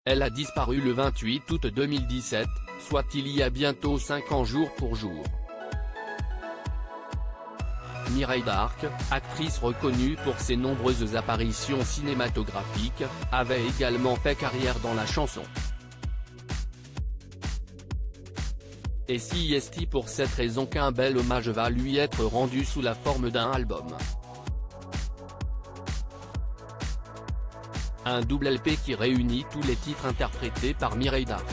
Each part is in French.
Elle a disparu le 28 août 2017, soit il y a bientôt 5 ans jour pour jour. Mireille Darc, actrice reconnue pour ses nombreuses apparitions cinématographiques, avait également fait carrière dans la chanson. Et si est pour cette raison qu'un bel hommage va lui être rendu sous la forme d'un album. Un double LP qui réunit tous les titres interprétés par Mireille Darc.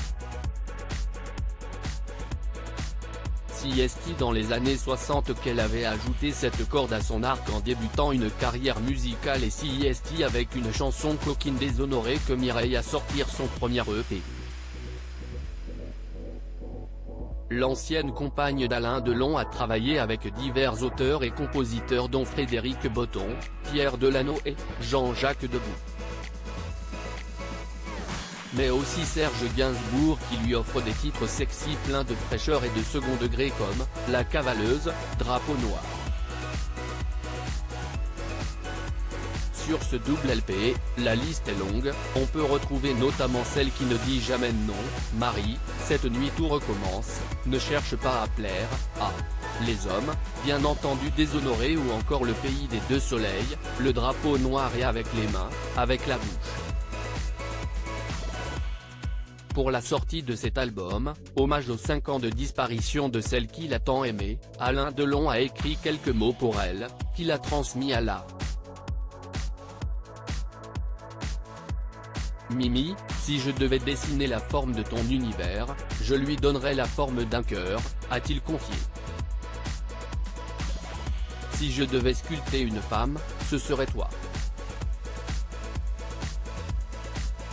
Si est dans les années 60 qu'elle avait ajouté cette corde à son arc en débutant une carrière musicale, et si est avec une chanson Coquine déshonorée que Mireille a sortir son premier EP. L'ancienne compagne d'Alain Delon a travaillé avec divers auteurs et compositeurs dont Frédéric Botton, Pierre Delano et Jean-Jacques Debout. Mais aussi Serge Gainsbourg qui lui offre des titres sexy pleins de fraîcheur et de second degré comme « La Cavaleuse », « Drapeau noir ». Sur ce double LP, la liste est longue, on peut retrouver notamment celle qui ne dit jamais non, Marie, Cette nuit tout recommence, Ne cherche pas à plaire, Les hommes, bien entendu déshonorés ou encore Le pays des deux soleils, Le drapeau noir et Avec les mains, avec la bouche. Pour la sortie de cet album, hommage aux 5 ans de disparition de celle qu'il a tant aimée, Alain Delon a écrit quelques mots pour elle, qu'il a transmis à la Mimi, si je devais dessiner la forme de ton univers, je lui donnerais la forme d'un cœur, a-t-il confié. Si je devais sculpter une femme, ce serait toi.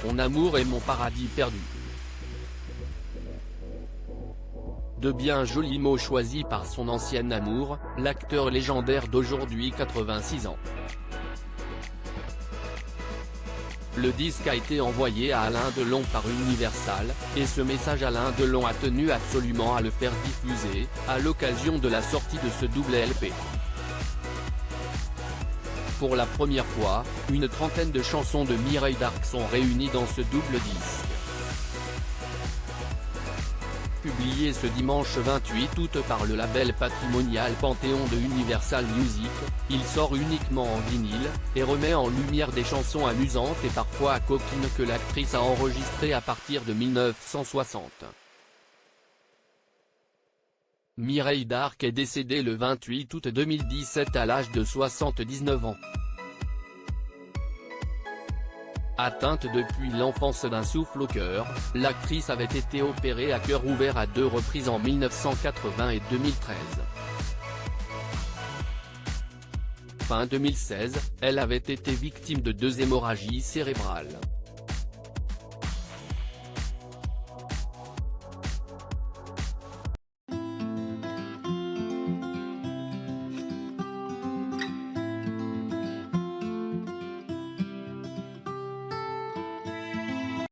Ton amour est mon paradis perdu. De bien jolis mots choisis par son ancien amour, l'acteur légendaire d'aujourd'hui 86 ans. Le disque a été envoyé à Alain Delon par Universal, et ce message Alain Delon a tenu absolument à le faire diffuser, à l'occasion de la sortie de ce double LP. Pour la première fois, une trentaine de chansons de Mireille Darc sont réunies dans ce double disque. Publié ce dimanche 28 août par le label patrimonial Panthéon de Universal Music, il sort uniquement en vinyle, et remet en lumière des chansons amusantes et parfois coquines que l'actrice a enregistrées à partir de 1960. Mireille Darc est décédée le 28 août 2017 à l'âge de 79 ans. Atteinte depuis l'enfance d'un souffle au cœur, l'actrice avait été opérée à cœur ouvert à 2 reprises en 1980 et 2013. Fin 2016, elle avait été victime de 2 hémorragies cérébrales.